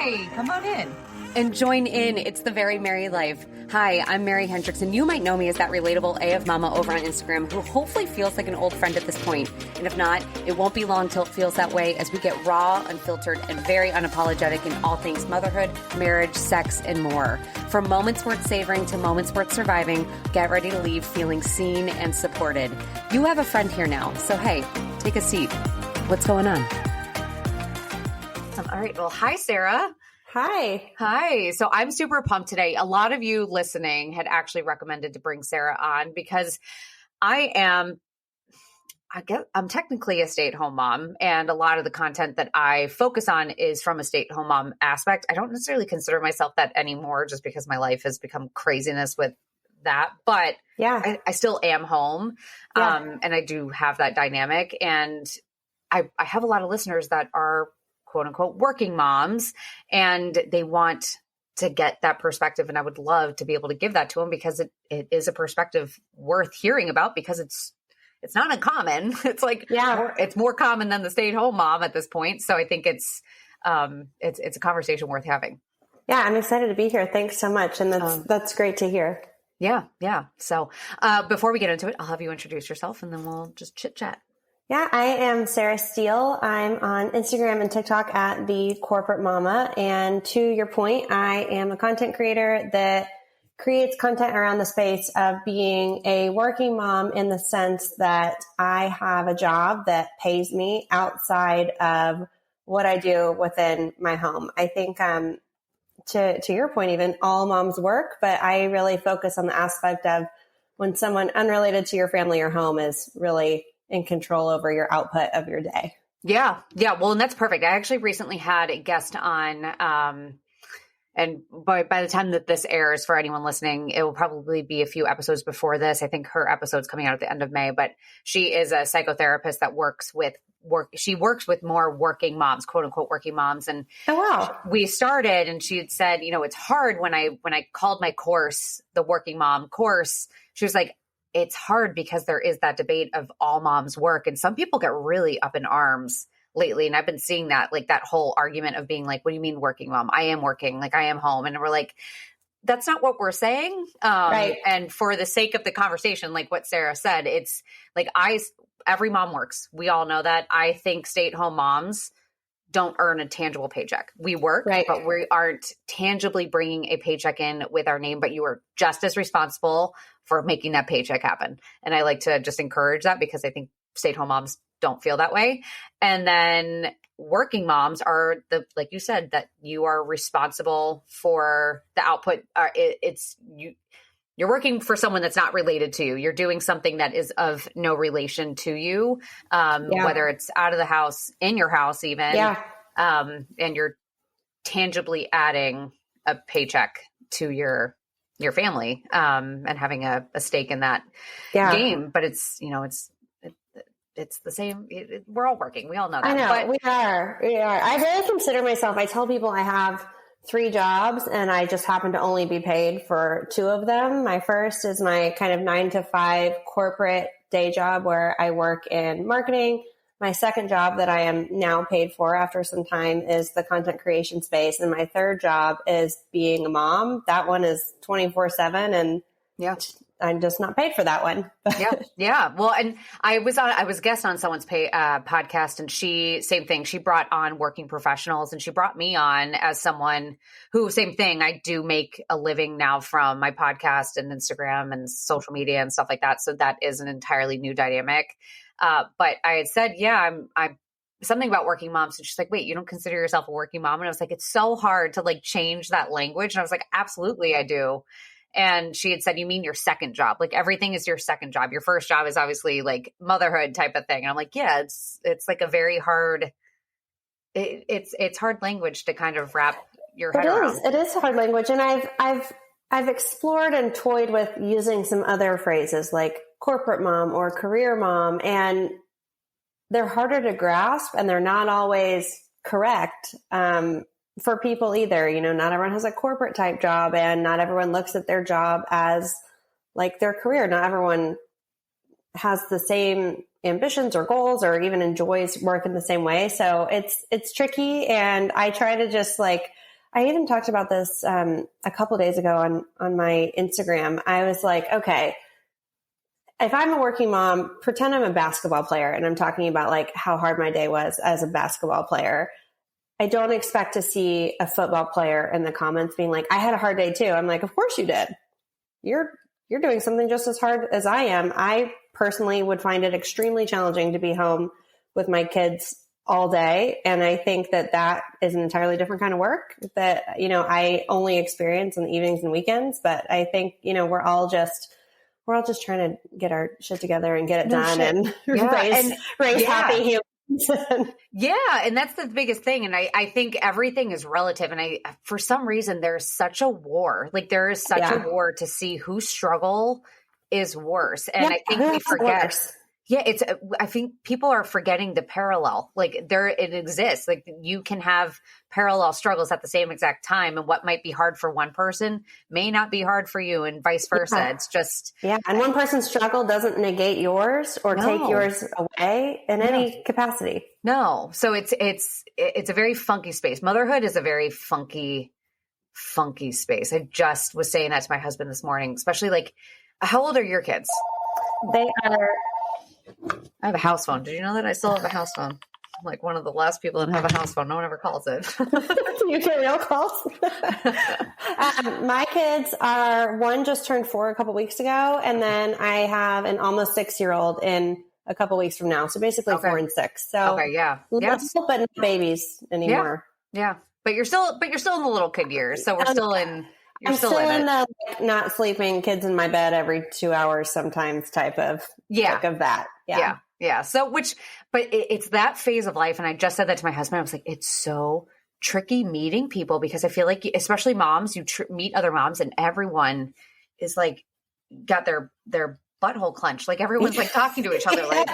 Hi, come on in. And join in. It's the Very Merry Life. Hi, I'm Mary Hendricks, and you might know me as that relatable AF Mama over on Instagram who hopefully feels like an old friend at this point. And if not, it won't be long till it feels that way as we get raw, unfiltered, and very unapologetic in all things motherhood, marriage, sex, and more. From moments worth savoring to moments worth surviving, get ready to leave feeling seen and supported. You have a friend here now, so hey, take a seat. What's going on? All right. Well, hi, Sarah. Hi. Hi. So I'm super pumped today. A lot of you listening had actually recommended to bring Sarah on because I'm technically a stay-at-home mom, and a lot of the content that I focus on is from a stay-at-home mom aspect. I don't necessarily consider myself that anymore just because my life has become craziness with that, but yeah, I still am home. Yeah. And I do have that dynamic, and I have a lot of listeners that are quote unquote working moms, and they want to get that perspective. And I would love to be able to give that to them because it is a perspective worth hearing about because it's not uncommon. It's like, it's more common than the stay-at-home mom at this point. So I think it's a conversation worth having. Yeah. I'm excited to be here. Thanks so much. And that's great to hear. Yeah. Yeah. So before we get into it, I'll have you introduce yourself and then we'll just chit chat. Yeah, I am Sarah Steele. I'm on Instagram and TikTok at The Corporate Mama. And to your point, I am a content creator that creates content around the space of being a working mom in the sense that I have a job that pays me outside of what I do within my home. I think to your point, even all moms work, but I really focus on the aspect of when someone unrelated to your family or home is really in control over your output of your day. Yeah. Yeah. Well, and that's perfect. I actually recently had a guest on, and by the time that this airs for anyone listening, it will probably be a few episodes before this. I think her episode's coming out at the end of May, but she is a psychotherapist that works with more working moms, quote unquote, working moms. And we started, and she had said, it's hard when I called my course, the working mom course, she was like, it's hard because there is that debate of all moms work. And some people get really up in arms lately. And I've been seeing that, like that whole argument of being like, what do you mean working mom? I am working, like I am home. And we're like, that's not what we're saying. Right. And for the sake of the conversation, like what Sarah said, it's like every mom works. We all know that. I think stay-at-home moms don't earn a tangible paycheck. We work, right, but we aren't tangibly bringing a paycheck in with our name, but you are just as responsible for making that paycheck happen. And I like to just encourage that because I think stay-at-home moms don't feel that way. And then working moms are like you said, that you are responsible for the output. You're working for someone that's not related to you. You're doing something that is of no relation to you, whether it's out of the house, in your house even, and you're tangibly adding a paycheck to your family and having a stake in that game. But it's the same. We're all working. We all know that. I know, but we are. I really consider myself, I tell people I have 3 jobs and I just happen to only be paid for 2 of them. My first is my kind of 9 to 5 corporate day job where I work in marketing. My second job that I am now paid for after some time is the content creation space. And my third job is being a mom. That one is 24/7 and I'm just not paid for that one. Yeah. Well, and I was guest on someone's podcast, and same thing. She brought on working professionals, and she brought me on as someone who, same thing. I do make a living now from my podcast and Instagram and social media and stuff like that. So that is an entirely new dynamic. But I had said, I'm something about working moms. And she's like, wait, you don't consider yourself a working mom? And I was like, it's so hard to like change that language. And I was like, absolutely, I do. And she had said, you mean your second job? Like everything is your second job. Your first job is obviously like motherhood type of thing. And I'm like, yeah, it's like a very hard, it's hard language to kind of wrap your head around. It is hard language. And I've explored and toyed with using some other phrases like corporate mom or career mom, and they're harder to grasp and they're not always correct. For people either, not everyone has a corporate type job and not everyone looks at their job as like their career. Not everyone has the same ambitions or goals or even enjoys work in the same way. So it's tricky. And I try to just like I even talked about this a couple of days ago on my Instagram. I was like, okay, if I'm a working mom, pretend I'm a basketball player and I'm talking about like how hard my day was as a basketball player. I don't expect to see a football player in the comments being like, I had a hard day too. I'm like, of course you did. You're doing something just as hard as I am. I personally would find it extremely challenging to be home with my kids all day. And I think that is an entirely different kind of work that, I only experience in the evenings and weekends. But I think, we're all just trying to get our shit together and get it done and raise happy humans. Yeah. And that's the biggest thing. And I think everything is relative. And for some reason, there's such a war. Like there is such a war to see whose struggle is worse. And I think we forget. Worse. Yeah, I think people are forgetting the parallel. Like it exists. Like you can have parallel struggles at the same exact time, and what might be hard for one person may not be hard for you, and vice versa. Yeah. It's just and one person's struggle doesn't negate yours or take yours away in any capacity. No, so it's a very funky space. Motherhood is a very funky space. I just was saying that to my husband this morning. Especially like, how old are your kids? They are. I have a house phone. Did you know that I still have a house phone? I'm like one of the last people that have a house phone. No one ever calls it. You get real calls? My kids one just turned 4 a couple weeks ago. And then I have an almost 6-year-old in a couple weeks from now. So basically 4 and 6. So but not babies anymore. Yeah. But you're still in the little kid years. So we're still in. I'm still in the not sleeping, kids in my bed every 2 hours sometimes type of of that. Yeah. So but it's that phase of life. And I just said that to my husband. I was like, it's so tricky meeting people because I feel like, especially moms, you meet other moms and everyone is like, got their butthole clenched. Like everyone's like talking to each other. Like,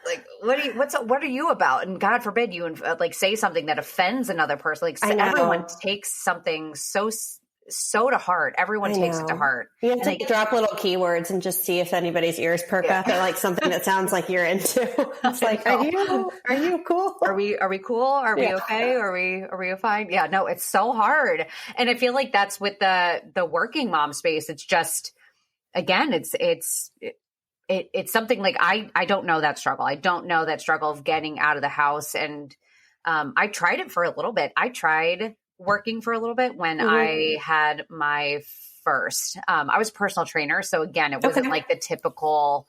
like, what are you about? And God forbid you like say something that offends another person. Like everyone takes something so to heart. Everyone takes it to heart. You have to drop little keywords and just see if anybody's ears perk up at like something that sounds like you're into. It's like, are you cool? Are we cool? Are we okay? Are we fine? Yeah, no, it's so hard. And I feel like that's with the working mom space. It's just, again, it's something like I don't know that struggle. I don't know that struggle of getting out of the house. And I tried it for a little bit. I tried working for a little bit when I had my first. I was a personal trainer. So again, it wasn't like the typical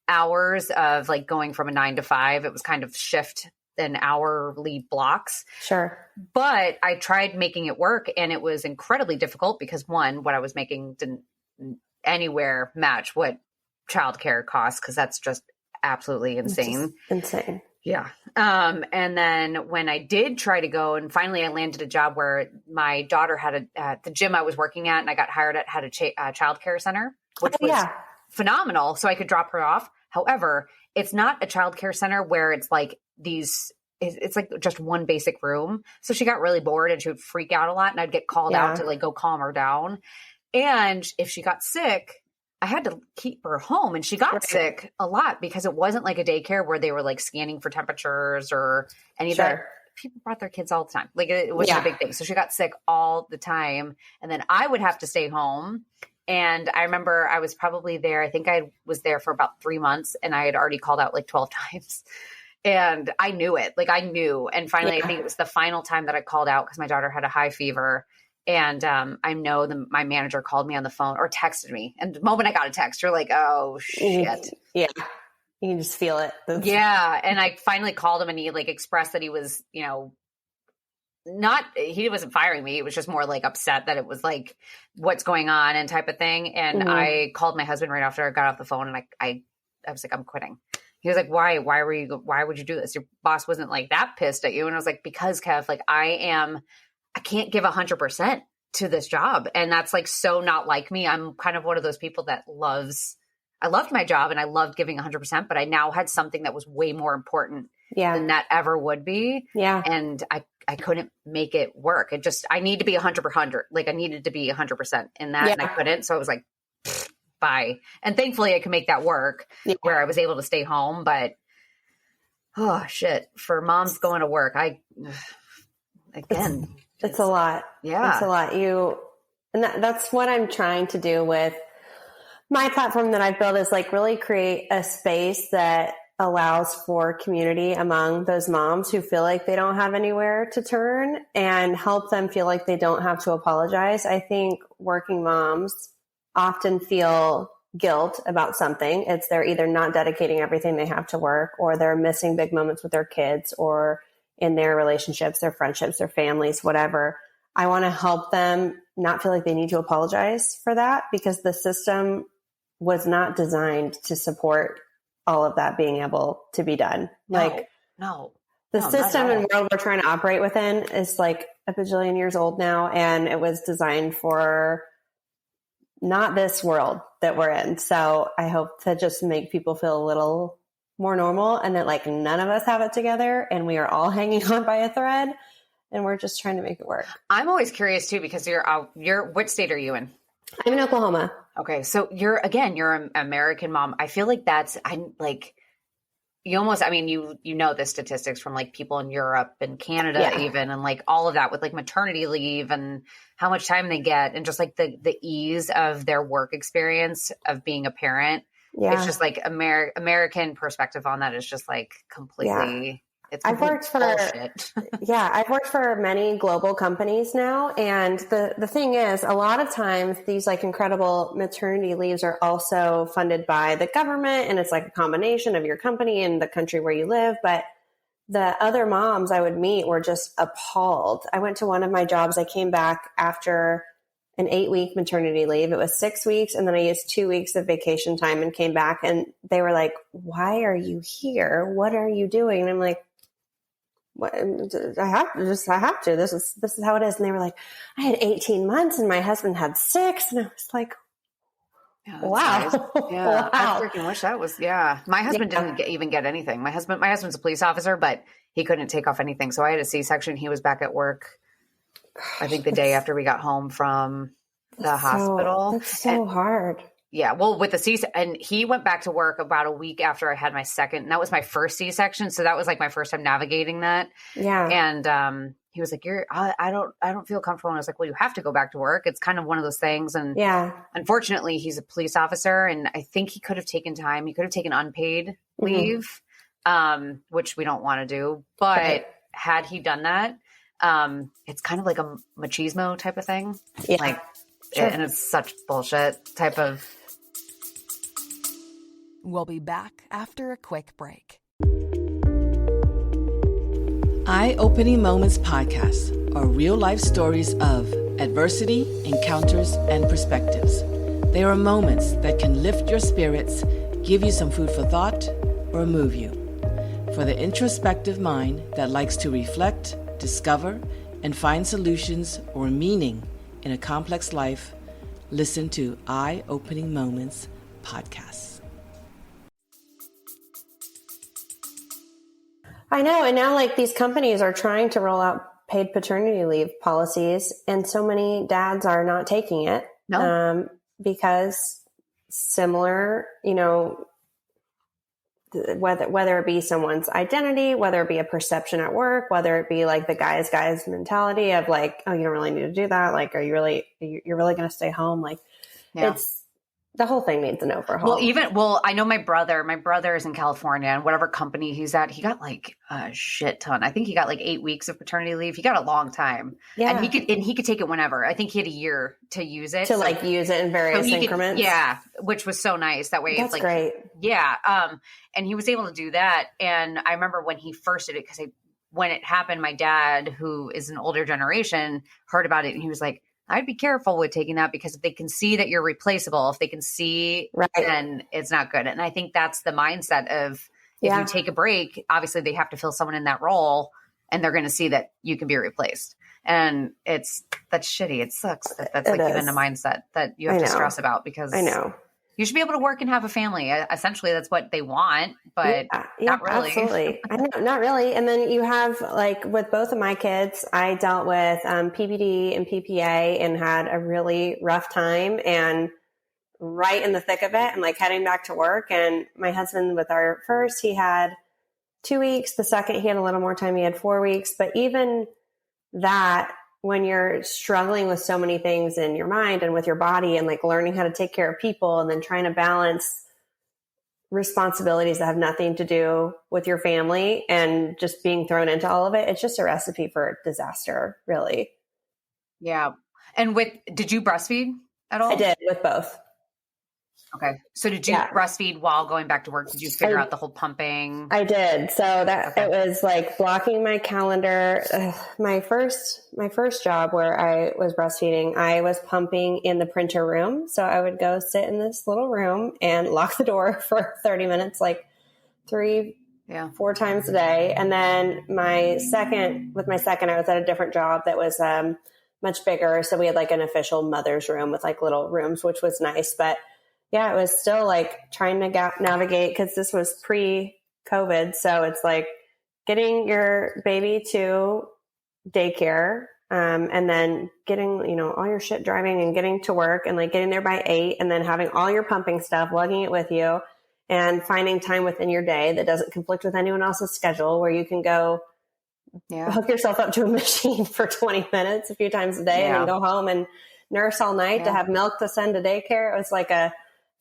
hours of like going from a 9 to 5. It was kind of shift in hourly blocks. Sure. But I tried making it work and it was incredibly difficult because one, what I was making didn't anywhere match what childcare costs because that's just absolutely insane. Insane. Yeah. And then when I did try to go and finally I landed a job where my daughter had the gym I was working at and I got hired at had a childcare center, which was phenomenal. So I could drop her off. However, it's not a childcare center where it's like it's like just one basic room. So she got really bored and she would freak out a lot and I'd get called out to like go calm her down. And if she got sick, I had to keep her home and she got sick a lot because it wasn't like a daycare where they were like scanning for temperatures or any of that. People brought their kids all the time. Like it was a big thing. So she got sick all the time. And then I would have to stay home. And I remember I was probably there. I think I was there for about 3 months and I had already called out like 12 times. And I knew it. Like I knew. And finally, I think it was the final time that I called out because my daughter had a high fever. And I know my manager called me on the phone or texted me. And the moment I got a text, you're like, oh, shit. Yeah. You can just feel it. Yeah. And I finally called him and he like expressed that he was, he wasn't firing me. It was just more like upset that it was like, what's going on and type of thing. And I called my husband right after I got off the phone and I was like, I'm quitting. He was like, why would you do this? Your boss wasn't like that pissed at you. And I was like, because Kev, like I can't give 100% to this job. And that's like, so not like me. I'm kind of one of those people that I loved my job and I loved giving 100%, but I now had something that was way more important than that ever would be. Yeah. And I couldn't make it work. I need to be 100%. Like I needed to be 100% in that and I couldn't. So I was like, bye. And thankfully I could make that work where I was able to stay home. But oh shit, for moms going to work, again, it's a lot. Yeah. It's a lot. And that's what I'm trying to do with my platform that I've built, is like really create a space that allows for community among those moms who feel like they don't have anywhere to turn, and help them feel like they don't have to apologize. I think working moms often feel guilt about something. It's they're either not dedicating everything they have to work, or they're missing big moments with their kids, or in their relationships, their friendships, their families, whatever. I want to help them not feel like they need to apologize for that, because the system was not designed to support all of that being able to be done. The system and world we're trying to operate within is like a bajillion years old now, and it was designed for not this world that we're in. So I hope to just make people feel a little more normal, and that like none of us have it together, and we are all hanging on by a thread, and we're just trying to make it work. I'm always curious too, because you're what state are you in? I'm in Oklahoma. Okay. So you're an American mom. I feel like you almost, I mean, you know, the statistics from like people in Europe and Canada even, and like all of that with like maternity leave and how much time they get, and just like the ease of their work experience of being a parent. Yeah. It's just like American perspective on that is just like completely, it's I've worked for bullshit. I've worked for many global companies now. And the thing is, a lot of times these like incredible maternity leaves are also funded by the government, and it's like a combination of your company and the country where you live. But the other moms I would meet were just appalled. I went to one of my jobs. I came back after an 8-week maternity leave. It was 6 weeks. And then I used 2 weeks of vacation time and came back, and they were like, "Why are you here? What are you doing?" And I'm like, "What? I have to. This is how it is." And they were like, "I had 18 months and my husband had 6." And I was like, wow. Nice. Yeah. Wow. I freaking wish that was, My husband didn't even get anything. My husband's a police officer, but he couldn't take off anything. So I had a C-section. He was back at work, I think the day after we got home from the hospital. That's so hard. Yeah. Well, with the C-section, and he went back to work about a week after I had my second, and that was my first C-section. So that was like my first time navigating that. Yeah. And, he was like, I don't feel comfortable. And I was like, well, you have to go back to work. It's kind of one of those things. And unfortunately he's a police officer, and I think he could have taken time. He could have taken unpaid leave, which we don't want to do, but had he done that, it's kind of like a machismo type of thing. Yeah. And it's such bullshit type of. We'll be back after a quick break. Eye-Opening Moments podcasts are real-life stories of adversity, encounters, and perspectives. They are moments that can lift your spirits, give you some food for thought, or move you. For the introspective mind that likes to reflect, discover, and find solutions or meaning in a complex life, listen to Eye-Opening Moments podcasts. I know. And now like these companies are trying to roll out paid paternity leave policies, and so many dads are not taking it. No. Because similar, whether it be someone's identity, whether it be a perception at work, whether it be like the guy's mentality of like, oh, you don't really need to do that. Like, you're really going to stay home? Like the whole thing needs an overhaul. I know my brother is in California, and whatever company he's at, he got like a shit ton. I think he got like 8 weeks of paternity leave. He got a long time. Yeah. And he could take it whenever. I think he had a year to use it. Use it in various increments. Which was so nice. That way. That's great. Yeah. And he was able to do that. And I remember when he first did it, because when it happened, my dad, who is an older generation, heard about it, and he was like, I'd be careful with taking that, because if they can see that you're replaceable, if they can see, then it's not good. And I think that's the mindset of if you take a break, obviously they have to fill someone in that role, and they're going to see that you can be replaced. And that's shitty. It sucks that that's even a mindset that you have to stress about, because I know you should be able to work and have a family. Essentially, that's what they want, but not really. Absolutely. I know, not really. And then you have, like, with both of my kids, I dealt with PPD and PPA and had a really rough time, and right in the thick of it, I'm like heading back to work. And my husband, with our first, he had 2 weeks. The second, he had a little more time. He had 4 weeks. But even that when you're struggling with so many things in your mind and with your body and like learning how to take care of people and then trying to balance responsibilities that have nothing to do with your family and just being thrown into all of it, it's just a recipe for disaster, really. Yeah. And did you breastfeed at all? I did with both. Okay. So did you breastfeed while going back to work? Did you figure out the whole pumping? I did. So that it was like blocking my calendar. My first job where I was breastfeeding, I was pumping in the printer room. So I would go sit in this little room and lock the door for 30 minutes, like 3-4 times a day. And then my second, I was at a different job that was much bigger. So we had like an official mother's room with like little rooms, which was nice. But yeah, it was still like trying to navigate because this was pre-COVID. So it's like getting your baby to daycare and then getting, all your shit driving and getting to work and like getting there by 8 and then having all your pumping stuff, lugging it with you and finding time within your day that doesn't conflict with anyone else's schedule where you can go hook yourself up to a machine for 20 minutes a few times a day and then go home and nurse all night to have milk to send to daycare. It was like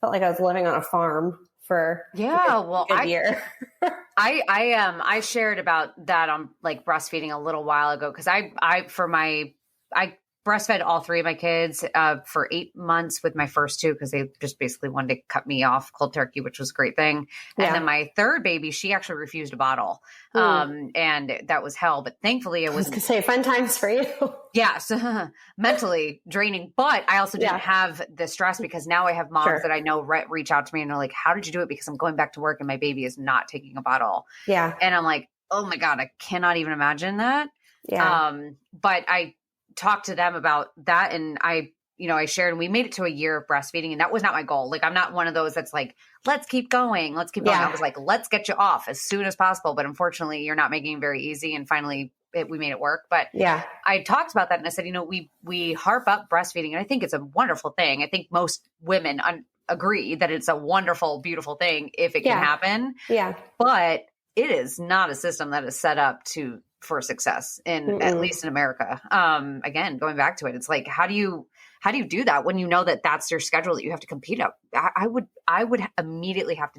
felt like I was living on a farm for a good year. I shared about that on like breastfeeding a little while ago because I breastfed all 3 of my kids for 8 months with my first 2 because they just basically wanted to cut me off cold turkey, which was a great thing. And then my third baby, she actually refused a bottle. And that was hell. But thankfully it was going to say fun times for you. Yes. Mentally draining. But I also didn't have the stress because now I have moms that I know reach out to me and are like, how did you do it? Because I'm going back to work and my baby is not taking a bottle. Yeah. And I'm like, oh my God, I cannot even imagine that. Yeah. But I talked to them about that and I shared and we made it to a year of breastfeeding and that was not my goal. Like I'm not one of those that's like, let's keep going. I was like, let's get you off as soon as possible. But unfortunately you're not making it very easy. And finally we made it work. But I talked about that and I said, we harp up breastfeeding and I think it's a wonderful thing. I think most women agree that it's a wonderful, beautiful thing if it can happen. Yeah. But it is not a system that is set up for success at least in America. Again, going back to it, it's like, how do you do that when you know that that's your schedule that you have to compete up? I would immediately have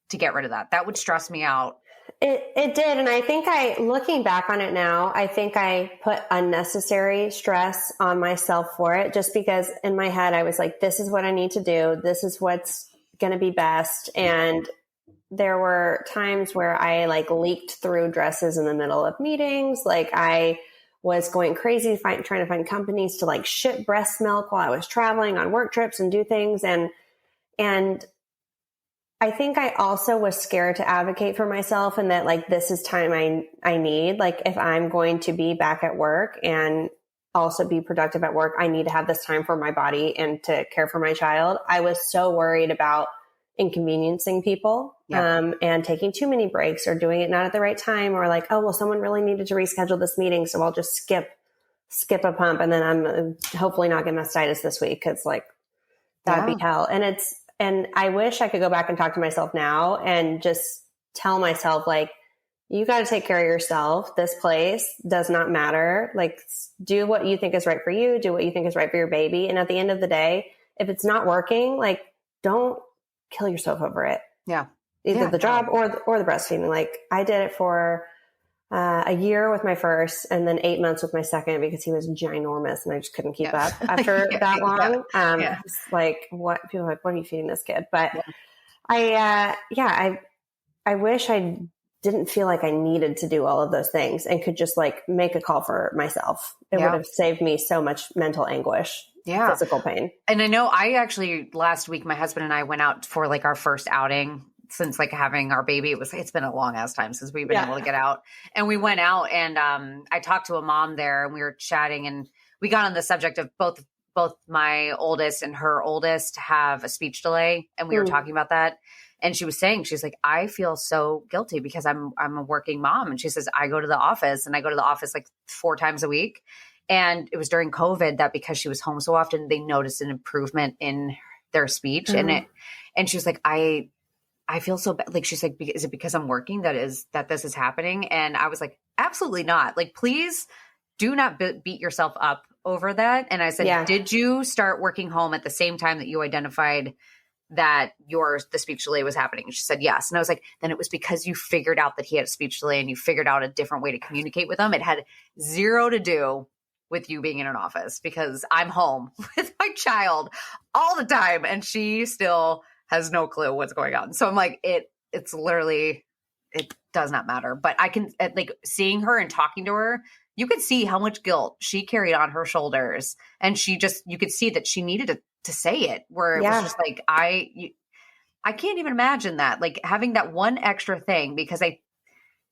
to get rid of that. That would stress me out. It did. And I think looking back on it now, I think I put unnecessary stress on myself for it just because in my head, I was like, this is what I need to do. This is what's going to be best. And there were times where I like leaked through dresses in the middle of meetings. Like I was going crazy trying to find companies to like ship breast milk while I was traveling on work trips and do things. And I think I also was scared to advocate for myself and that like, this is time I need, like if I'm going to be back at work and also be productive at work, I need to have this time for my body and to care for my child. I was so worried about inconveniencing people and taking too many breaks or doing it not at the right time or like, oh, well, someone really needed to reschedule this meeting. So I'll just skip a pump. And then I'm hopefully not get mastitis this week. Cause like that'd be hell. And I wish I could go back and talk to myself now and just tell myself like, you got to take care of yourself. This place does not matter. Like do what you think is right for you. Do what you think is right for your baby. And at the end of the day, if it's not working, like don't kill yourself over it. Yeah. Either the job or the breastfeeding. Like I did it for a year with my first and then 8 months with my second because he was ginormous and I just couldn't keep up after that long. It's like people are like, what are you feeding this kid? But I wish I didn't feel like I needed to do all of those things and could just like make a call for myself. It would have saved me so much mental anguish. Physical pain. And I know last week, my husband and I went out for like our first outing since like having our baby. It's been a long ass time since we've been able to get out and we went out and I talked to a mom there and we were chatting and we got on the subject of both my oldest and her oldest have a speech delay. And we were talking about that. And she was saying, she's like, I feel so guilty because I'm a working mom. And she says, I go to the office like 4 times a week. And it was during COVID that because she was home so often, they noticed an improvement in their speech. And she was like, I feel so bad. Like, she's like, is it because I'm working that this is happening? And I was like, absolutely not. Like, please do not beat yourself up over that. And I said, did you start working home at the same time that you identified that the speech delay was happening? And she said, yes. And I was like, then it was because you figured out that he had a speech delay and you figured out a different way to communicate with him. It had zero to do with you being in an office, because I'm home with my child all the time and she still has no clue what's going on. So I'm like, it's literally, it does not matter. But I can, like, seeing her and talking to her, you could see how much guilt she carried on her shoulders. And you could see that she needed to say it, where it was just like, I can't even imagine that, like having that one extra thing, because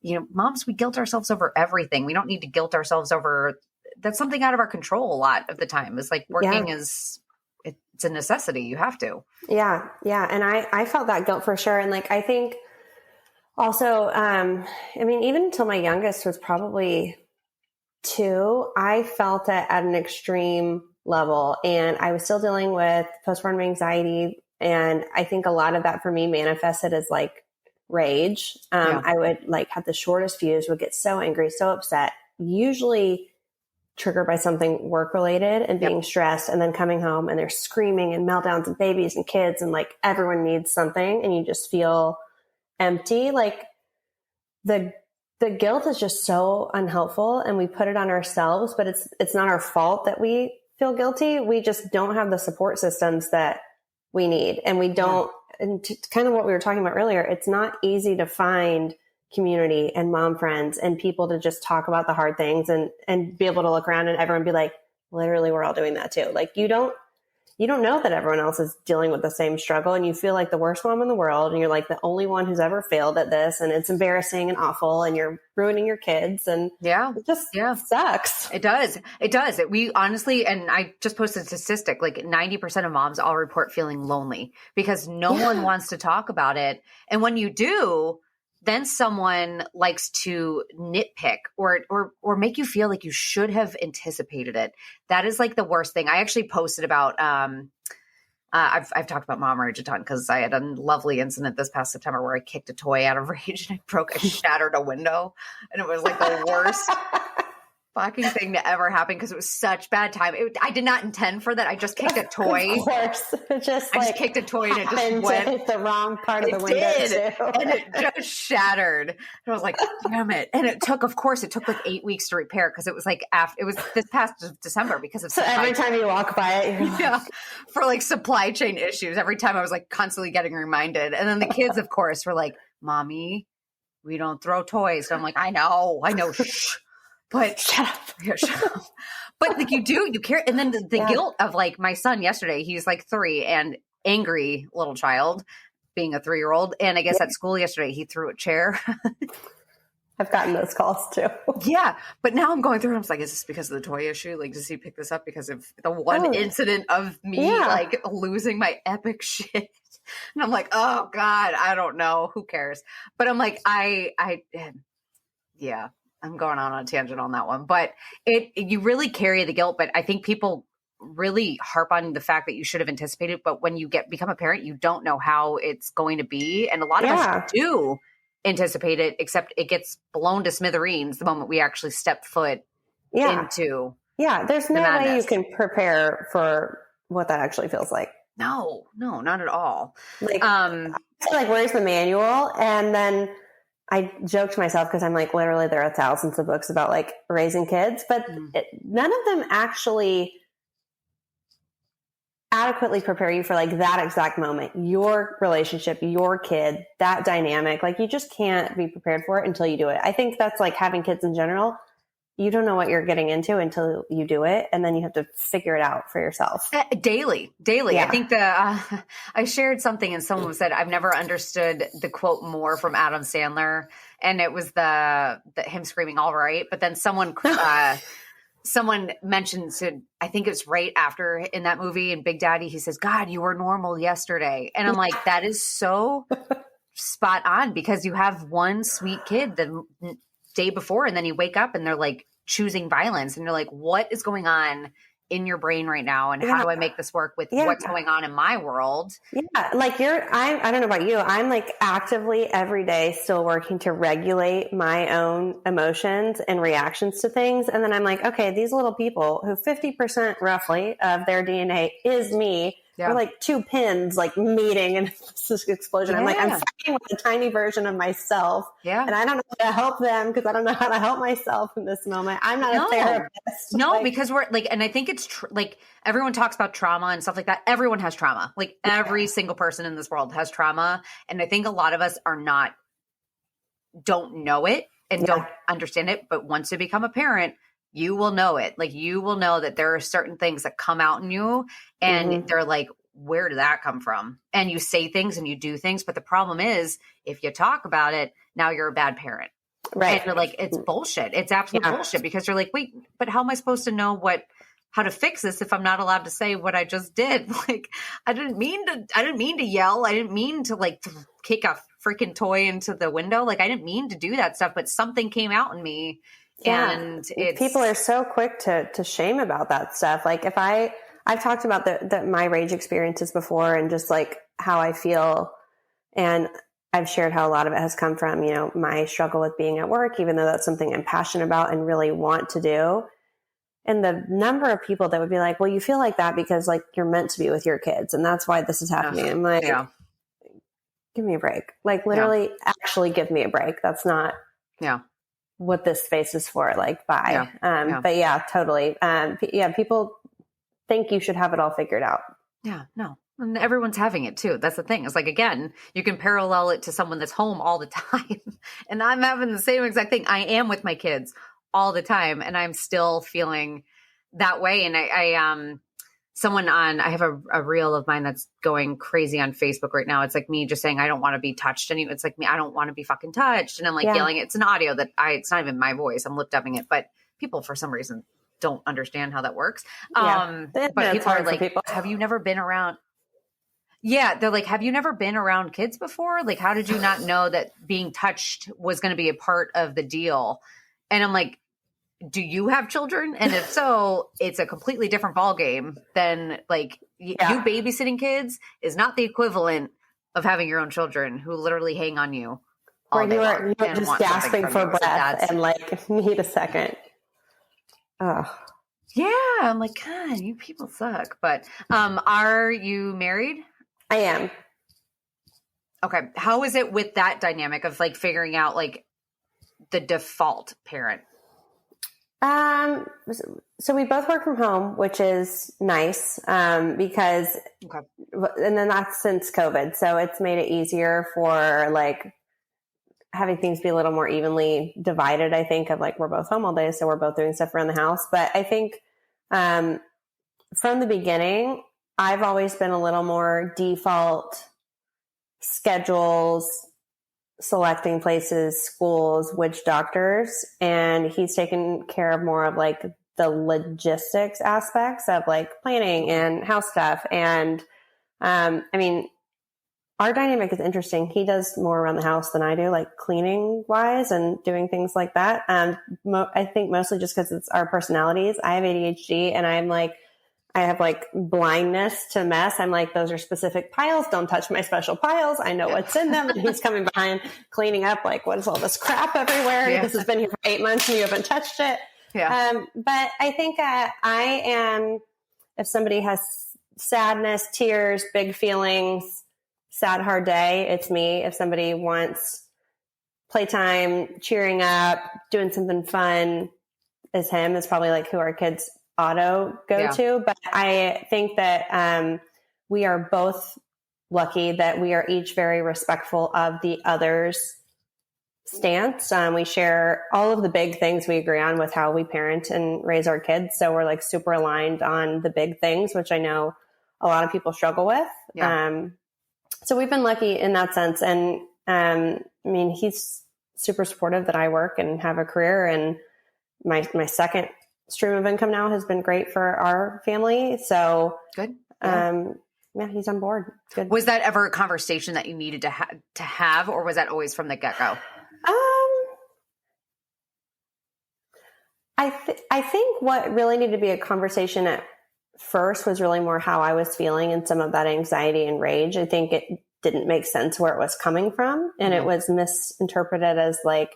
moms, we guilt ourselves over everything. We don't need to guilt ourselves over, that's something out of our control a lot of the time. It's like working it's a necessity. You have to. Yeah. Yeah. And I felt that guilt for sure. And like, I think also, even until my youngest was probably 2, I felt it at an extreme level, and I was still dealing with postpartum anxiety. And I think a lot of that for me manifested as like rage. I would like have the shortest fuse, would get so angry, so upset, usually triggered by something work related and being stressed, and then coming home and they're screaming and meltdowns and babies and kids and like everyone needs something and you just feel empty. Like the guilt is just so unhelpful, and we put it on ourselves, but it's not our fault that we feel guilty. We just don't have the support systems that we need. And we don't, and kind of what we were talking about earlier, it's not easy to find community and mom friends and people to just talk about the hard things and be able to look around and everyone be like, literally, we're all doing that too. Like you don't know that everyone else is dealing with the same struggle, and you feel like the worst mom in the world, and you're like the only one who's ever failed at this, and it's embarrassing and awful, and you're ruining your kids, and it just sucks. It does. We honestly, and I just posted a statistic, like 90% of moms all report feeling lonely because no one wants to talk about it. And when you do, then someone likes to nitpick or make you feel like you should have anticipated it. That is like the worst thing. I actually posted about, I've talked about mom rage a ton because I had a lovely incident this past September where I kicked a toy out of rage and I shattered a window, and it was like the worst fucking thing to ever happen because it was such bad time. I did not intend for that. I just kicked a toy. Of course. I just kicked a toy and it just went. Hit the wrong part of the window too. And it just shattered. And I was like, damn it. And it took like 8 weeks to repair because it was like it was this past December because of every time you walk by it, you're for like supply chain issues. Every time I was like constantly getting reminded. And then the kids, of course, were like, Mommy, we don't throw toys. So I'm like, I know. Shh. But shut up. But like you care. And then the guilt of like my son yesterday, he's like 3 and angry little child being a 3-year-old. And I guess at school yesterday, he threw a chair. I've gotten those calls too. Yeah. But now I'm going through and I was like, is this because of the toy issue? Like, does he pick this up because of the one incident of me like losing my epic shit? And I'm like, oh God, I don't know. Who cares? But I'm like, I'm going on a tangent on that one, but you really carry the guilt. But I think people really harp on the fact that you should have anticipated. But when you become a parent, you don't know how it's going to be. And a lot of us do anticipate it, except it gets blown to smithereens the moment we actually step foot into. Yeah. There's no way you can prepare for what that actually feels like. No, not at all. Like, where's the manual? And then I joked to myself because I'm like, literally, there are thousands of books about like raising kids, but none of them actually adequately prepare you for like that exact moment, your relationship, your kid, that dynamic. Like you just can't be prepared for it until you do it. I think that's like having kids in general. You don't know what you're getting into until you do it. And then you have to figure it out for yourself. Daily. Yeah. I think I shared something and someone said, I've never understood the quote more from Adam Sandler. And it was the him screaming, all right. But then someone mentioned, I think it's right after in that movie in Big Daddy, he says, God, you were normal yesterday. And I'm like, that is so spot on because you have one sweet kid the day before and then you wake up and they're like choosing violence and you're like, what is going on in your brain right now? And how do I make this work with what's going on in my world? Yeah. Like I don't know about you. I'm like actively every day still working to regulate my own emotions and reactions to things. And then I'm like, okay, these little people who 50% roughly of their DNA is me. We're like two pins, like meeting in this explosion. I'm like, I'm fighting with a tiny version of myself. Yeah. And I don't know how to help them because I don't know how to help myself in this moment. I'm not a therapist. No, because we're like, and I think it's like everyone talks about trauma and stuff like that. Everyone has trauma. Like every single person in this world has trauma. And I think a lot of us don't know it and don't understand it. But once you become a parent, you will know it. Like you will know that there are certain things that come out in you and they're like, where did that come from? And you say things and you do things. But the problem is if you talk about it, now you're a bad parent. Right. And you're like, it's bullshit. It's absolute bullshit because you're like, wait, but how am I supposed to know how to fix this if I'm not allowed to say what I just did? Like, I didn't mean to yell. I didn't mean to like kick a freaking toy into the window. Like I didn't mean to do that stuff, but something came out in me. Yeah. And people are so quick to shame about that stuff. Like if I've talked about my rage experiences before and just like how I feel. And I've shared how a lot of it has come from, you know, my struggle with being at work, even though that's something I'm passionate about and really want to do. And the number of people that would be like, well, you feel like that because like you're meant to be with your kids. And that's why this is happening. I'm like, give me a break. Like literally actually give me a break. That's not what this space is for. Like, bye. But yeah, totally. People think you should have it all figured out. Yeah, no. And everyone's having it too. That's the thing. It's like, again, you can parallel it to someone that's home all the time. And I'm having the same exact thing. I am with my kids all the time. And I'm still feeling that way. And I have a reel of mine that's going crazy on Facebook right now. It's like me just saying, I don't want to be touched. And it's like me, I don't want to be fucking touched. And I'm like yelling. It's an audio that it's not even my voice. I'm lip dubbing it, but people for some reason don't understand how that works. But people are like, have you never been around? Yeah. They're like, have you never been around kids before? Like, how did you not know that being touched was going to be a part of the deal? And I'm like, do you have children? And if so, it's a completely different ballgame than like you babysitting kids is not the equivalent of having your own children who literally hang on you all day long. You're just gasping for breath and like need a second. Oh. Yeah. I'm like, God, you people suck. But are you married? I am. Okay. How is it with that dynamic of like figuring out like the default parent? So we both work from home, which is nice, because, and then that's since COVID. So it's made it easier for like having things be a little more evenly divided. I think of like, we're both home all day. So we're both doing stuff around the house. But I think, from the beginning, I've always been a little more default schedules, selecting places, schools, which doctors, and he's taken care of more of like the logistics aspects of like planning and house stuff. And, I mean, our dynamic is interesting. He does more around the house than I do, like cleaning wise and doing things like that. I think mostly just because it's our personalities. I have ADHD and I have like blindness to mess. I'm like, those are specific piles. Don't touch my special piles. I know what's in them. And he's coming behind cleaning up. Like, what is all this crap everywhere? Yeah. This has been here for 8 months and you haven't touched it. Yeah. But I think I am, if somebody has sadness, tears, big feelings, sad, hard day, it's me. If somebody wants playtime, cheering up, doing something fun, is him. It's probably like who our kids auto go to. But I think that we are both lucky that we are each very respectful of the other's stance. We share all of the big things we agree on with how we parent and raise our kids. So we're like super aligned on the big things, which I know a lot of people struggle with. Yeah. So we've been lucky in that sense. And I mean, he's super supportive that I work and have a career, and my second stream of income now has been great for our family. So good. Yeah, he's on board. Good. Was that ever a conversation that you needed to have, or was that always from the get-go? I think what really needed to be a conversation first was really more how I was feeling and some of that anxiety and rage. I think it didn't make sense where it was coming from. And it was misinterpreted as like,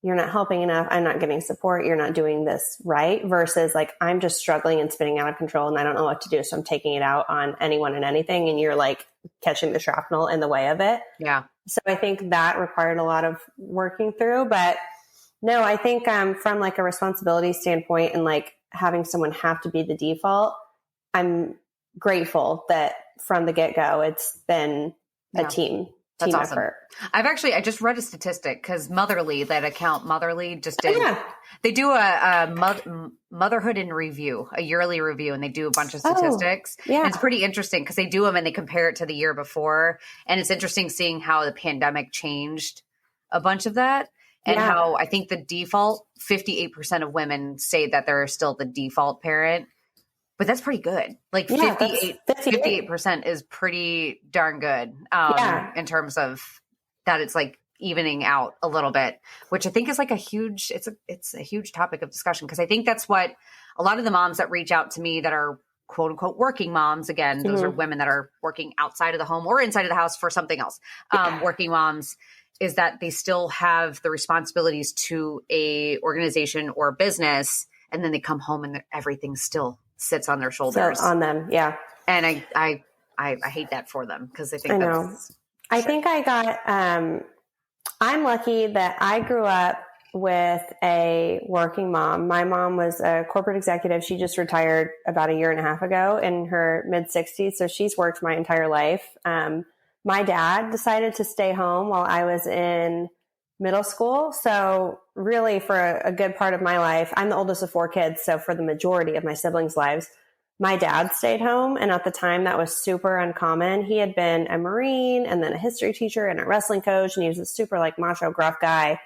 you're not helping enough. I'm not getting support. You're not doing this right. Versus like, I'm just struggling and spinning out of control and I don't know what to do. So I'm taking it out on anyone and anything. And you're like catching the shrapnel in the way of it. Yeah. So I think that required a lot of working through, but no, I think from like a responsibility standpoint and like having someone have to be the default, I'm grateful that from the get-go, it's been a team That's awesome. effort. I just read a statistic because Motherly, that account Motherly just did, they do a motherhood in review, a yearly review, and they do a bunch of statistics. And it's pretty interesting because they do them and they compare it to the year before. And it's interesting seeing how the pandemic changed a bunch of that. And how I think the default, 58% of women say that they're still the default parent. But that's pretty good. Like 58% is pretty darn good in terms of that. It's like evening out a little bit, which I think is like it's a huge topic of discussion. Cause I think that's what a lot of the moms that reach out to me that are quote unquote working moms. Again, those are women that are working outside of the home or inside of the house for something else. Working moms is that they still have the responsibilities to a organization or a business. And then they come home and everything still sits on their shoulders. On them. Yeah. And I hate that for them because I think I think I got, I'm lucky that I grew up with a working mom. My mom was a corporate executive. She just retired about a year and a half ago in her mid 60s. So she's worked my entire life. My dad decided to stay home while I was in middle school. So really for a good part of my life, I'm the oldest of 4 kids. So for the majority of my siblings' lives, my dad stayed home. And at the time that was super uncommon. He had been a Marine and then a history teacher and a wrestling coach. And he was a super like macho gruff guy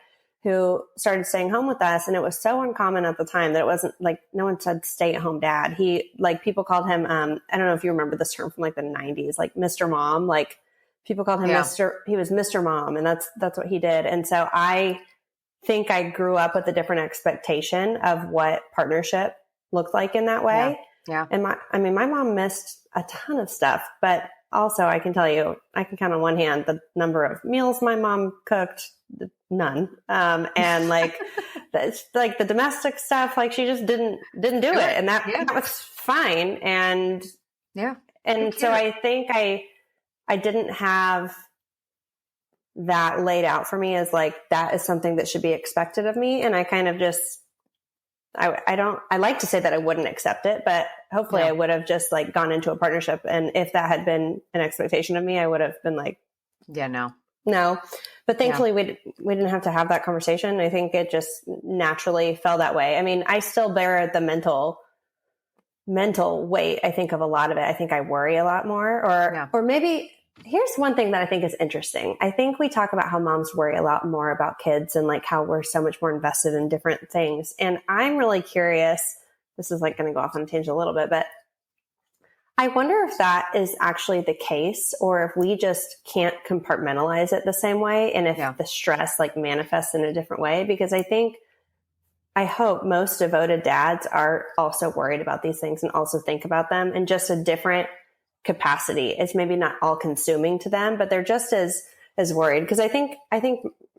who started staying home with us. And it was so uncommon at the time that it wasn't like, no one said stay at home dad. He like, people called him, I don't know if you remember this term from like the 90s, like Mr. Mom, like people called him he was Mr. Mom. And that's what he did. And so I think I grew up with a different expectation of what partnership looked like in that way. Yeah. And my mom missed a ton of stuff, but also I can tell you, I can count on one hand the number of meals my mom cooked, none. And like, like the domestic stuff, like she just didn't do it. And that was fine. And so I think I didn't have that laid out for me as like, that is something that should be expected of me. And I kind of just, I like to say that I wouldn't accept it, but hopefully I would have just like gone into a partnership. And if that had been an expectation of me, I would have been like, no. But thankfully we didn't have to have that conversation. I think it just naturally fell that way. I mean, I still bear the mental weight, I think, of a lot of it. I think I worry a lot more or maybe here's one thing that I think is interesting. I think we talk about how moms worry a lot more about kids and like how we're so much more invested in different things. And I'm really curious, this is like going to go off on a tangent a little bit, but I wonder if that is actually the case or if we just can't compartmentalize it the same way. And if the stress like manifests in a different way, because I hope most devoted dads are also worried about these things and also think about them in just a different capacity. It's maybe not all consuming to them, but they're just as worried. Because I think,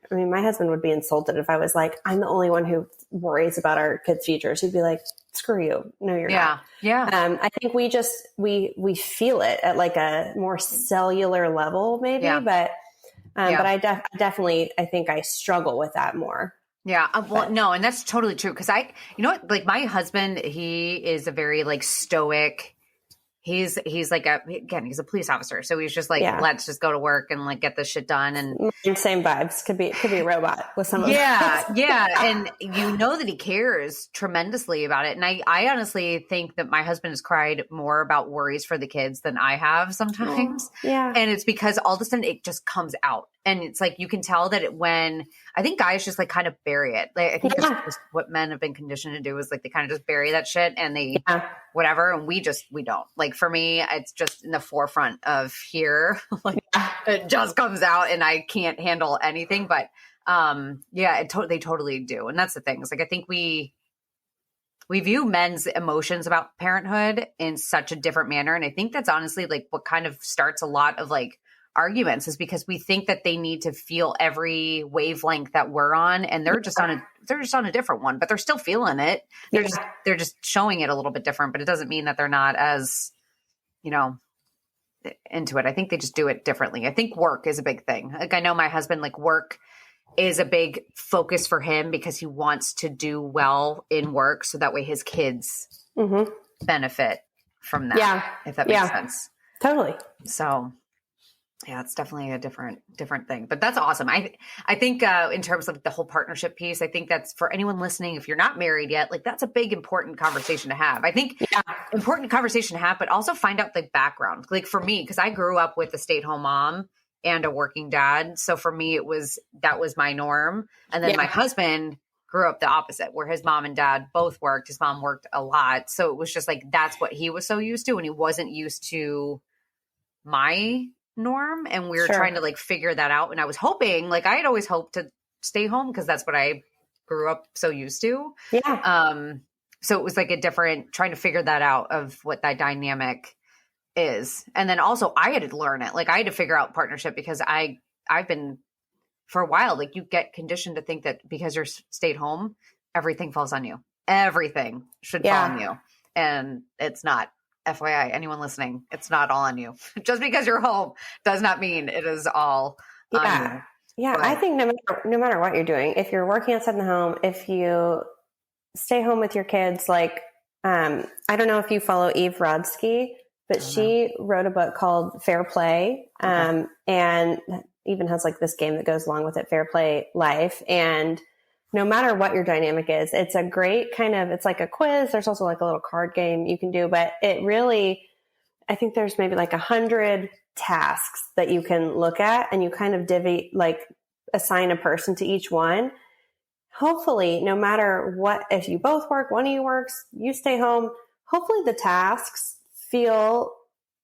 my husband would be insulted if I was like, I'm the only one who worries about our kids' futures. He'd be like, screw you. No, you're not. Yeah. I think we feel it at like a more cellular level maybe, but I definitely, I think I struggle with that more. Yeah. No, and that's totally true. Cause like my husband, he is a very like stoic, he's like he's a police officer. So he's just like, let's just go to work and like get this shit done. And same vibes. Could be a robot with some of them. Yeah. And you know that he cares tremendously about it. And I honestly think that my husband has cried more about worries for the kids than I have sometimes. Yeah. And it's because all of a sudden it just comes out. And it's like, you can tell that when I think guys just like kind of bury it. Like, I think that's just what men have been conditioned to do is like, they kind of just bury that shit and they, whatever. And we don't. Like for me, it's just in the forefront of here. Like it just comes out and I can't handle anything, but they totally do. And that's the thing. It's like, I think we we view men's emotions about parenthood in such a different manner. And I think that's honestly like what kind of starts a lot of like arguments, is because we think that they need to feel every wavelength that we're on, and they're just on a different one, but they're still feeling it. They're just showing it a little bit different, but it doesn't mean that they're not as, into it. I think they just do it differently. I think work is a big thing. Like, I know my husband, like, work is a big focus for him because he wants to do well in work, so that way his kids benefit from that. If that makes sense. Totally. So yeah, it's definitely a different thing, but that's awesome. I think in terms of the whole partnership piece, I think that's for anyone listening, if you're not married yet, like, that's a big, important conversation to have. I think important conversation to have, but also find out the background. Like, for me, because I grew up with a stay-at-home mom and a working dad. So for me, that was my norm. And then my husband grew up the opposite, where his mom and dad both worked. His mom worked a lot. So it was just like, that's what he was so used to. And he wasn't used to my norm. And we were trying to like figure that out. And I was hoping, like, I had always hoped to stay home because that's what I grew up so used to. Yeah. So it was like trying to figure that out of what that dynamic is. And then also I had to learn it. Like, I had to figure out partnership because I've been for a while, like, you get conditioned to think that because you're stayed home, everything falls on you. Everything should fall on you. And it's not. FYI, anyone listening, it's not all on you. Just because you're home does not mean it is all on you. Yeah. But I think no matter what you're doing, if you're working outside the home, if you stay home with your kids, like, I don't know if you follow Eve Rodsky, but she wrote a book called Fair Play, and even has like this game that goes along with it, Fair Play Life. And no matter what your dynamic is, it's a great it's like a quiz. There's also like a little card game you can do, but it really, I think there's maybe like 100 tasks that you can look at, and you kind of assign a person to each one. Hopefully, no matter what, if you both work, one of you works, you stay home, hopefully the tasks feel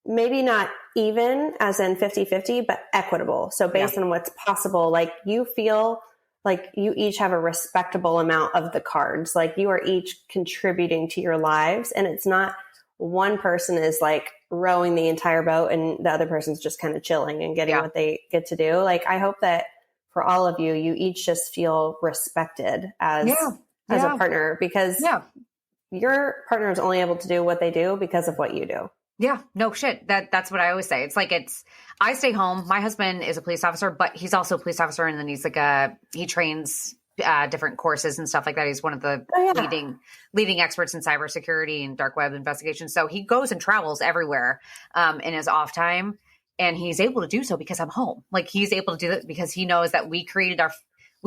maybe not even as in 50-50, but equitable. So based on what's possible, like, you feel like you each have a respectable amount of the cards. Like, you are each contributing to your lives, and it's not one person is like rowing the entire boat and the other person's just kind of chilling and getting what they get to do. Like, I hope that for all of you, you each just feel respected as a partner, because your partner is only able to do what they do because of what you do. Yeah, no shit. That's what I always say. It's like, I stay home. My husband is a police officer, but he's also a police officer. And then he's like he trains different courses and stuff like that. He's one of the leading experts in cybersecurity and dark web investigation. So he goes and travels everywhere in his off time. And he's able to do so because I'm home. Like, he's able to do that because he knows that we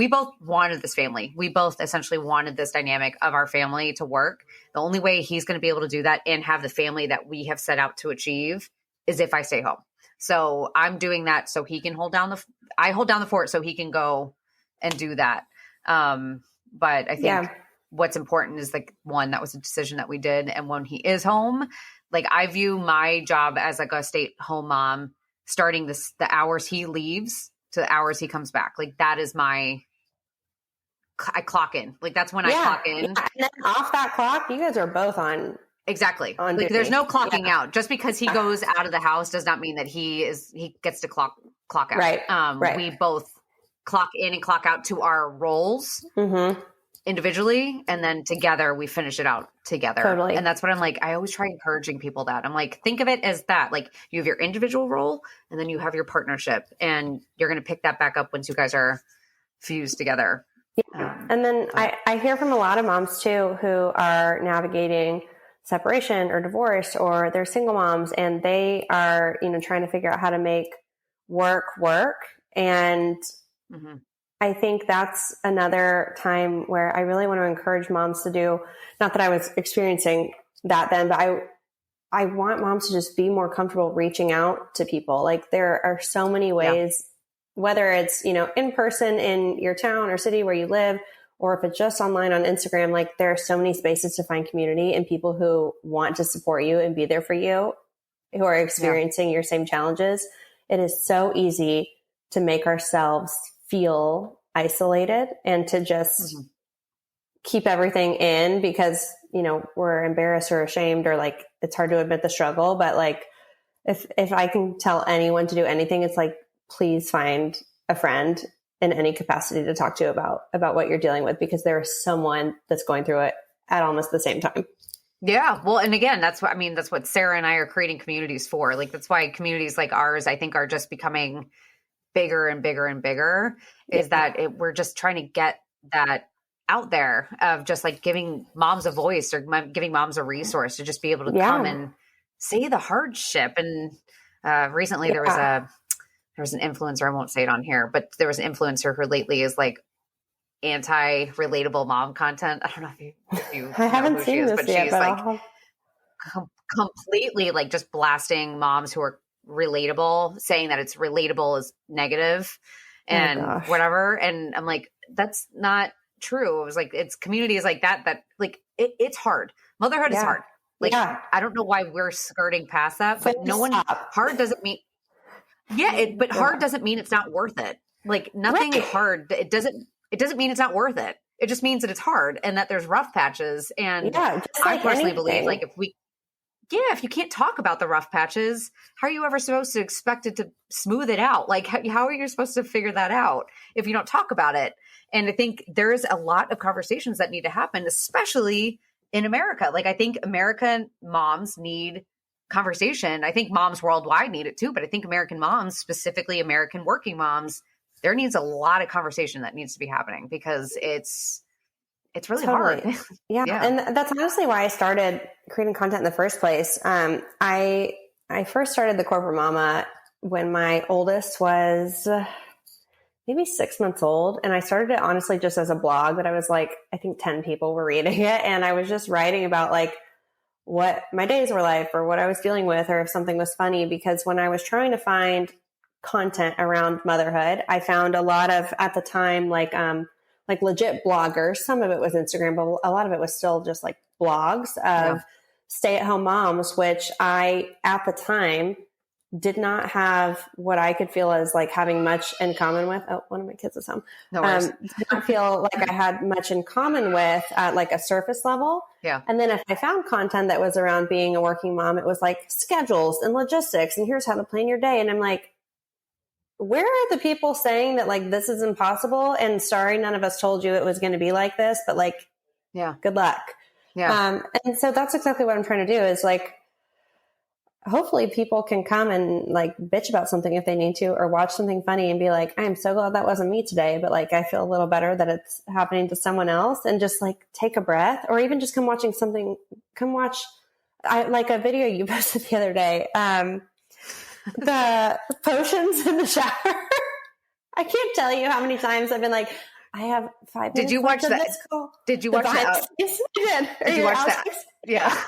both wanted this family. We both essentially wanted this dynamic of our family to work. The only way he's going to be able to do that and have the family that we have set out to achieve is if I stay home. So I'm doing that so he can hold down the fort so he can go and do that. But I think what's important is, like, one, that was a decision that we did. And when he is home, like, I view my job as like a stay-at-home mom, starting the hours he leaves to the hours he comes back. Like, that is I clock in. Like, that's when I clock in. Yeah. And then off that clock, you guys are both on. Exactly. Like, there's no clocking out. Just because he goes out of the house does not mean that he gets to clock out. Right. We both clock in and clock out to our roles individually. And then together we finish it out together. Totally. And that's what I'm like, I always try encouraging people that. I'm like, think of it as that. Like, you have your individual role and then you have your partnership, and you're going to pick that back up once you guys are fused together. Yeah. And then I hear from a lot of moms too, who are navigating separation or divorce, or they're single moms, and they are, trying to figure out how to make work. And I think that's another time where I really want to encourage moms to do, not that I was experiencing that then, but I want moms to just be more comfortable reaching out to people. Like, there are so many ways, whether it's, in person in your town or city where you live, or if it's just online on Instagram, like, there are so many spaces to find community and people who want to support you and be there for you, who are experiencing your same challenges. It is so easy to make ourselves feel isolated and to just keep everything in because, we're embarrassed or ashamed or like, it's hard to admit the struggle. But like, if I can tell anyone to do anything, it's like, please find a friend in any capacity to talk to about what you're dealing with, because there is someone that's going through it at almost the same time. Yeah. Well, and again, that's what Sarah and I are creating communities for. Like, that's why communities like ours, I think, are just becoming bigger and bigger and bigger, is that we're just trying to get that out there of just like giving moms a voice or giving moms a resource to just be able to come and say the hardship. And recently there was an influencer, I won't say it on here, but there was an influencer who lately is like anti-relatable mom content. I don't know if you I haven't seen this yet, she's like completely like just blasting moms who are relatable, saying that it's relatable is negative and whatever. And I'm like, that's not true. It was like, it's communities like that like it's hard. Motherhood is hard. Like, I don't know why we're skirting past that, but hard doesn't mean, hard doesn't mean it's not worth it. Like nothing hard. It doesn't mean it's not worth it. It just means that it's hard and that there's rough patches. And I personally believe like if you can't talk about the rough patches, how are you ever supposed to expect it to smooth it out? Like how are you supposed to figure that out if you don't talk about it? And I think there's a lot of conversations that need to happen, especially in America. Like I think American moms need conversation. I think moms worldwide need it too, but I think American moms, specifically American working moms, there needs a lot of conversation that needs to be happening because it's really hard. Yeah. And that's honestly why I started creating content in the first place. I first started the Corporate Mama when my oldest was maybe 6 months old. And I started it honestly just as a blog that I was like, I think 10 people were reading it. And I was just writing about like what my days were like or what I was dealing with or if something was funny. Because when I was trying to find content around motherhood, I found a lot of, at the time, like legit bloggers. Some of it was Instagram, but a lot of it was still just like blogs of stay-at-home moms, which I, at the time, did not have what I could feel as like having much in common with. Oh, one of my kids is home. No worries. Did not feel like I had much in common with at like a surface level. Yeah. And then if I found content that was around being a working mom, it was like schedules and logistics and here's how to plan your day. And I'm like, where are the people saying that like this is impossible? And sorry, none of us told you it was going to be like this, but like, good luck. Yeah. And so that's exactly what I'm trying to do is like, hopefully people can come and like bitch about something if they need to, or watch something funny and be like, I'm so glad that wasn't me today, but like, I feel a little better that it's happening to someone else, and just like take a breath, or even just come watch like a video you posted the other day. The potions in the shower. I can't tell you how many times I've been like, I have 5 minutes. Did you watch that? Did you watch that? Yes, I did. Did you watch that? Yeah.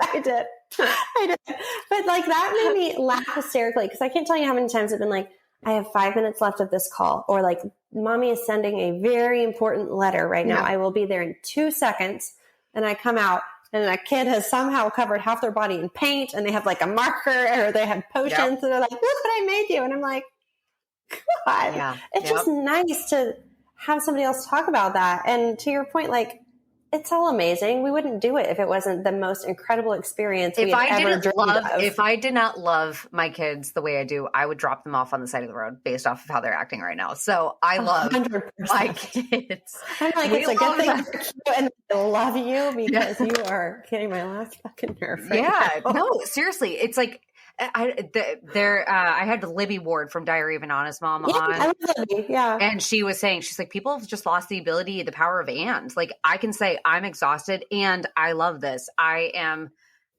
I did. But like that made me laugh hysterically because I can't tell you how many times I've been like, I have 5 minutes left of this call, or like mommy is sending a very important letter right now. I will be there in 2 seconds. And I come out and a kid has somehow covered half their body in paint and they have like a marker or they have potions and they're like, look what I made you. And I'm like, God, it's just nice to have somebody else talk about that. And to your point, like, it's all amazing. We wouldn't do it if it wasn't the most incredible experience we had ever dreamed of. If I did not love my kids the way I do, I would drop them off on the side of the road based off of how they're acting right now. So I love 100%. My kids. I'm like, it's a good thing you're cute and I love you because you are getting my last fucking nerve right now. No, seriously. It's like, I had Libby Ward from Diary of an Honest Mom on. I love Libby. Yeah. And she was saying, she's like, people have just lost the ability, the power of and. Like, I can say I'm exhausted and I love this. I am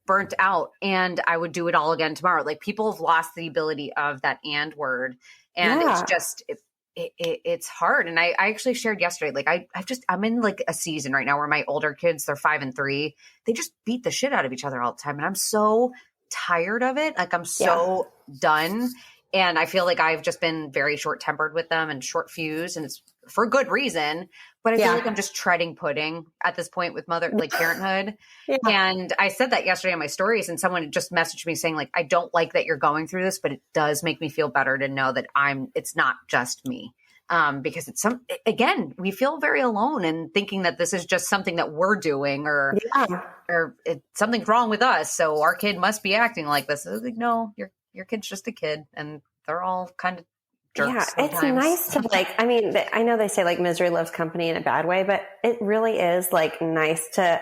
burnt out and I would do it all again tomorrow. Like, people have lost the ability of that and word. And it's just, it's hard. And I actually shared yesterday, like I'm in like a season right now where my older kids, they're 5 and 3. They just beat the shit out of each other all the time. And I'm so tired of it. Like, I'm so done. And I feel like I've just been very short tempered with them and short fused, and it's for good reason. But I feel like I'm just treading pudding at this point with parenthood. And I said that yesterday in my stories, and someone just messaged me saying like, I don't like that you're going through this, but it does make me feel better to know that it's not just me. because again, we feel very alone and thinking that this is just something that we're doing or something's wrong with us. So our kid must be acting like this. It's like, no, your kid's just a kid and they're all kind of jerks. Yeah, sometimes. It's nice to I mean, I know they say like misery loves company in a bad way, but it really is like nice to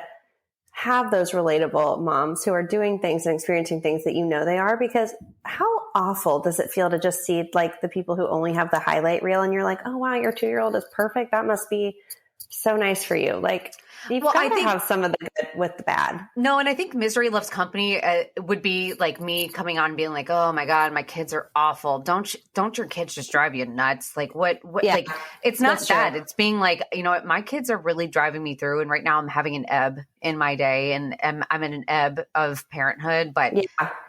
have those relatable moms who are doing things and experiencing things that they are, because how awful does it feel to just see like the people who only have the highlight reel and you're like, oh wow, your 2-year-old is perfect. That must be so nice for you. Like you've got to have some of the good with the bad. No, and I think misery loves company would be like me coming on and being like, oh my God, my kids are awful. Don't your kids just drive you nuts? Like what like it's not that. It's being like, you know what, my kids are really driving me through. And right now I'm having an ebb in my day and I'm in an ebb of parenthood, but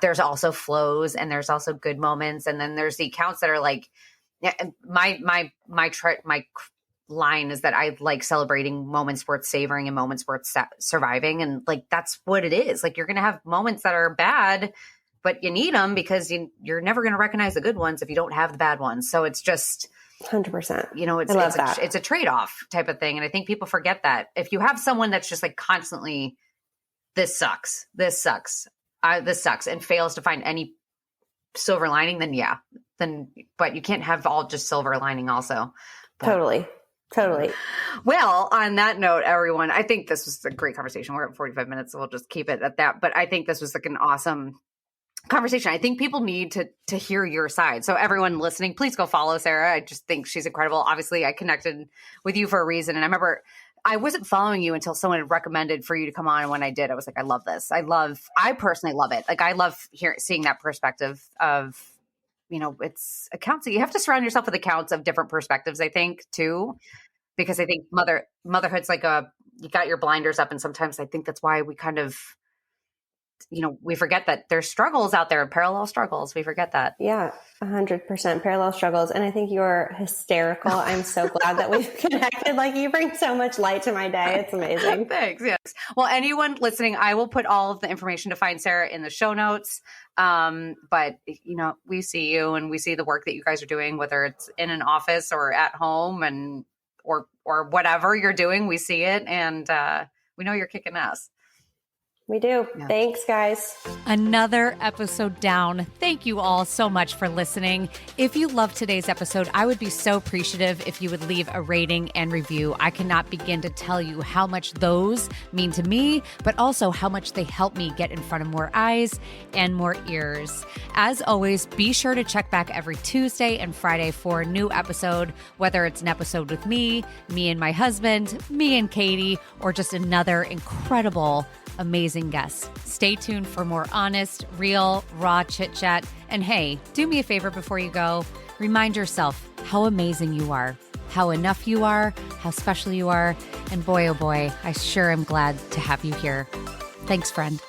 there's also flows and there's also good moments. And then there's the accounts that are like, my line is that I like celebrating moments worth savoring and moments worth surviving. And like, that's what it is. Like, you're going to have moments that are bad, but you need them because you're never going to recognize the good ones if you don't have the bad ones. So it's just 100%. It's a trade-off type of thing. And I think people forget that if you have someone that's just like constantly, this sucks, and fails to find any silver lining, but you can't have all just silver lining also. Totally. Well, on that note, everyone, I think this was a great conversation. We're at 45 minutes, so we'll just keep it at that. But I think this was like an awesome conversation. I think people need to hear your side. So everyone listening, please go follow Sarah. I just think she's incredible. Obviously, I connected with you for a reason. And I remember I wasn't following you until someone had recommended for you to come on. And when I did, I was like, I love this. I personally love it. Like, I love seeing that perspective of, it's accounts. You have to surround yourself with accounts of different perspectives, I think, too, because I think motherhood's like you got your blinders up. And sometimes I think that's why we kind of, we forget that there's struggles out there, parallel struggles. We forget that. Yeah, 100% parallel struggles. And I think you're hysterical. I'm so glad that we've connected. Like, you bring so much light to my day. It's amazing. Thanks. Yes. Well, anyone listening, I will put all of the information to find Sarah in the show notes. But we see you and we see the work that you guys are doing, whether it's in an office or at home and, or whatever you're doing, we see it. And, we know you're kicking ass. We do. Yeah. Thanks, guys. Another episode down. Thank you all so much for listening. If you loved today's episode, I would be so appreciative if you would leave a rating and review. I cannot begin to tell you how much those mean to me, but also how much they help me get in front of more eyes and more ears. As always, be sure to check back every Tuesday and Friday for a new episode, whether it's an episode with me and my husband, me and Katie, or just another incredible, amazing guests. Stay tuned for more honest, real, raw chit chat. And hey, do me a favor before you go. Remind yourself how amazing you are, how enough you are, how special you are. And boy, oh boy, I sure am glad to have you here. Thanks, friend.